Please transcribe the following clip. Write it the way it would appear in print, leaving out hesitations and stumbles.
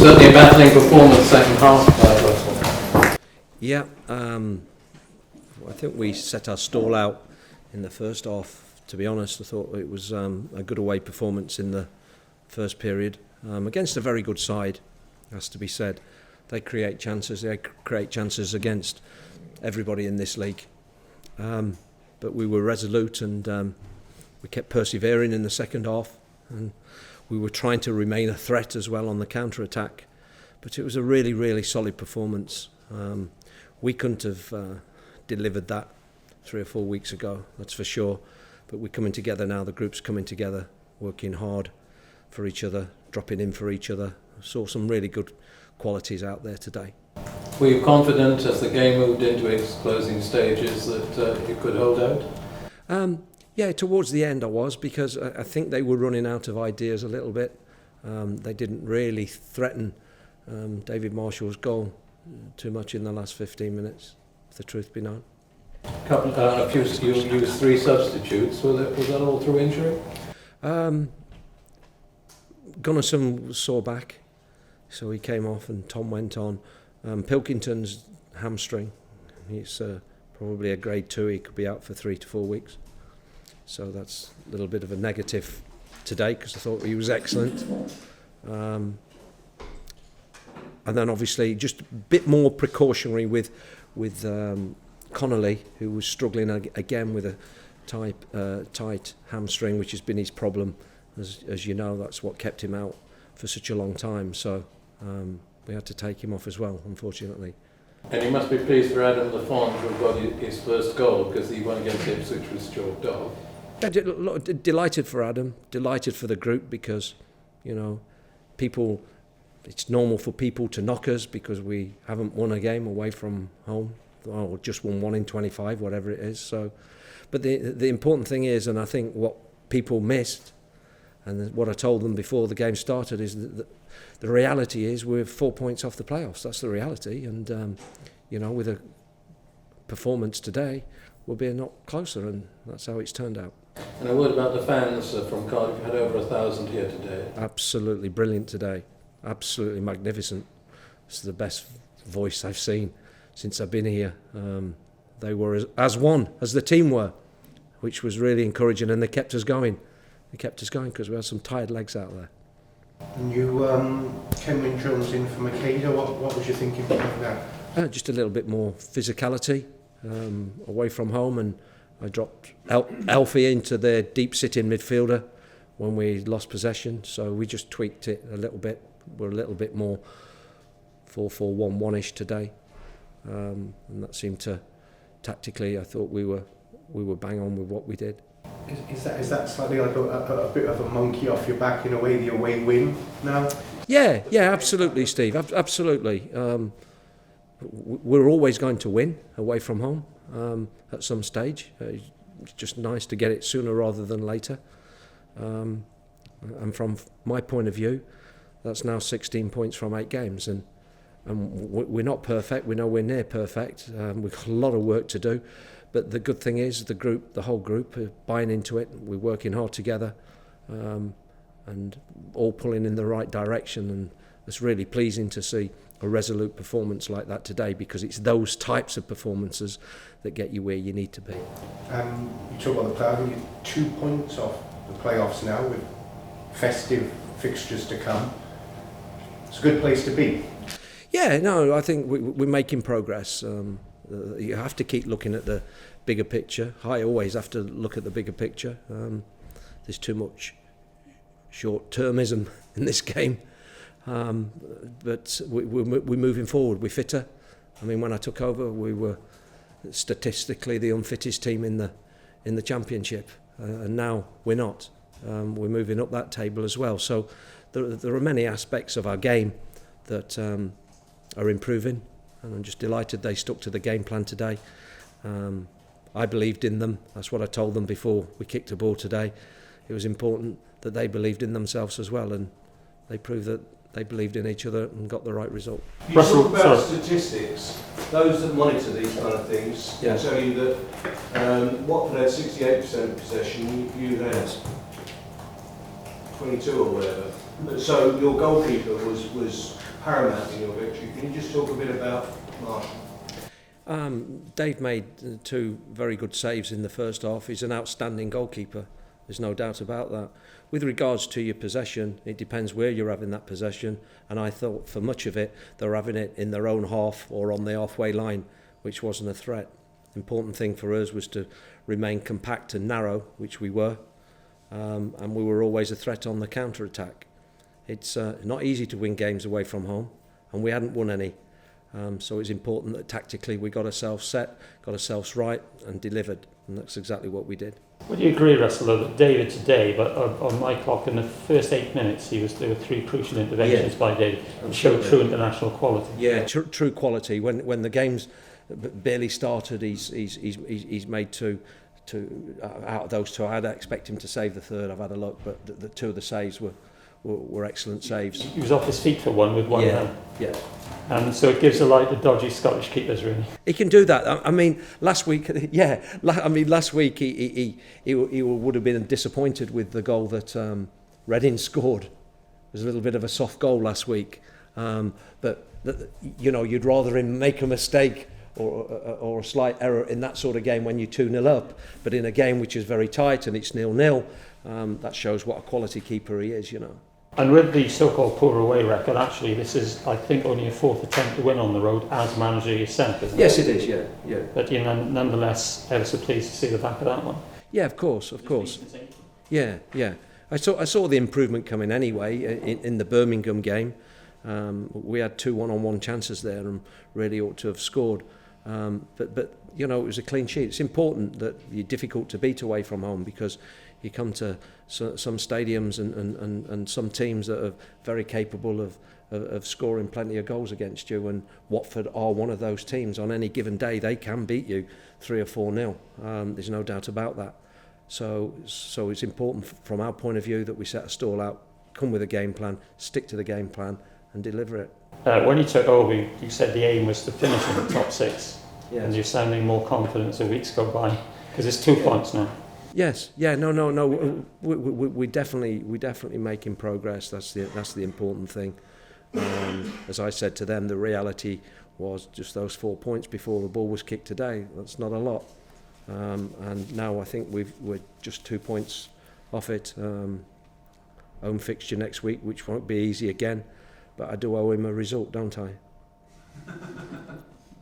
certainly a battling performance second half, Russell. Yeah, I think we set our stall out in the first half. To be honest, I thought it was a good away performance in the first period against a very good side, has to be said. They create chances against everybody in this league. But we were resolute and we kept persevering in the second half, and we were trying to remain a threat as well on the counter-attack. But it was a really, really solid performance. We couldn't have delivered that 3 or 4 weeks ago, that's for sure. But we're coming together now, the group's coming together, working hard for each other, dropping in for each other. I saw some really good qualities out there today. Were you confident as the game moved into its closing stages that you could hold out? Yeah, towards the end I was, because I think they were running out of ideas a little bit. They didn't really threaten David Marshall's goal too much in the last 15 minutes, if the truth be known. You used 3 substitutes. Was that all through injury? Gunnarsson was sore back, so he came off and Tom went on. Pilkington's hamstring, he's probably a grade 2, he could be out for 3 to 4 weeks. So that's a little bit of a negative today, because I thought he was excellent. And then obviously just a bit more precautionary with Connolly, who was struggling again with a tight hamstring, which has been his problem. As you know, that's what kept him out for such a long time. So we had to take him off as well, unfortunately. And you must be pleased for Adam Lafont, who got his first goal, because the one against Ipswich was chalked off. Yeah, delighted for Adam, delighted for the group, because, you know, it's normal for people to knock us because we haven't won a game away from home, or just won 1 in 25, whatever it is. So, but the important thing is, and I think what people missed, and what I told them before the game started, is that the reality is we're 4 points off the playoffs. That's the reality, and you know, with a performance today, we'll be a lot closer, and that's how it's turned out. And a word about the fans from Cardiff. You had over 1,000 here today. Absolutely brilliant today. Absolutely magnificent. It's the best voice I've seen since I've been here. They were as one, as the team were, which was really encouraging, and they kept us going. They kept us going because we had some tired legs out there. And you, Cameron Jones in for Makeda, what was you thinking of that? Just a little bit more physicality away from home, and I dropped Alfie into their deep-sitting midfielder when we lost possession, so we just tweaked it a little bit. We're a little bit more 4-4-1-1-ish today, and that seemed to, tactically, I thought we were bang on with what we did. Is that slightly like a bit of a monkey off your back in a way, the away win now? Yeah, absolutely, Steve, absolutely. We're always going to win away from home at some stage. It's just nice to get it sooner rather than later. And from my point of view, that's now 16 points from 8 games, and we're not perfect. We're nowhere near perfect. We've got a lot of work to do. But the good thing is the whole group are buying into it. We're working hard together, and all pulling in the right direction. And it's really pleasing to see a resolute performance like that today, because it's those types of performances that get you where you need to be. You talk about the playoffs. You're 2 points off the playoffs now, with festive fixtures to come. It's a good place to be. Yeah, no, I think we're making progress. You have to keep looking at the bigger picture. I always have to look at the bigger picture. There's too much short-termism in this game, but we're moving forward. We're fitter. I mean, when I took over, we were statistically the unfittest team in the championship, and now we're not. We're moving up that table as well. So there are many aspects of our game that are improving. And I'm just delighted they stuck to the game plan today. I believed in them. That's what I told them before we kicked the ball today. It was important that they believed in themselves as well, and they proved that they believed in each other and got the right result. You talk about statistics. Those that monitor these kind of things will tell you that Watford had 68% possession, you had 22 or whatever. So your goalkeeper was paramount in your victory. Can you just talk a bit about Marshall? Dave made 2 very good saves in the first half. He's an outstanding goalkeeper. There's no doubt about that. With regards to your possession, it depends where you're having that possession. And I thought for much of it, they were having it in their own half or on the halfway line, which wasn't a threat. Important thing for us was to remain compact and narrow, which we were. And we were always a threat on the counter-attack. It's not easy to win games away from home, and we hadn't won any. So it's important that tactically we got ourselves set, got ourselves right, and delivered. And that's exactly what we did. Would you agree, Russell, that David today, but on my clock, in the first 8 minutes, there were 3 crucial interventions by David. It showed true international quality. Yeah, true quality. When the game's barely started, he's made 2 out of those 2. I'd expect him to save the third. I've had a look, but the 2 of the saves were excellent saves. He was off his feet for one with one hand. Yeah. And so it gives a light to dodgy Scottish keepers, really. He can do that. I mean, last week, last week he would have been disappointed with the goal that Reading scored. It was a little bit of a soft goal last week. But you'd rather him make a mistake or a slight error in that sort of game when you're 2-0 up. But in a game which is very tight and it's 0-0, that shows what a quality keeper he is, And with the so-called poor away record, actually, this is, I think, only a 4th attempt to win on the road as manager yourself, isn't it? Yes, it is, yeah. But you're nonetheless ever so pleased to see the back of that one. Yeah, of course. Yeah. I saw the improvement coming anyway in the Birmingham game. We had 2 one-on-one chances there and really ought to have scored. But it was a clean sheet. It's important that you're difficult to beat away from home because you come to some stadiums and some teams that are very capable of scoring plenty of goals against you, and Watford are one of those teams. On any given day they can beat you 3 or 4-0. There's no doubt about that. So it's important from our point of view that we set a stall out, come with a game plan, stick to the game plan and deliver it. When you took over, you said the aim was to finish in the top 6. Yes. And you're sounding more confident as the weeks go by because it's 2 points now. Yes, no. We definitely making progress. That's the important thing. As I said to them, the reality was just those 4 points before the ball was kicked today. That's not a lot. And now I think we're just 2 points off it. Home fixture next week, which won't be easy again, but I do owe him a result, don't I?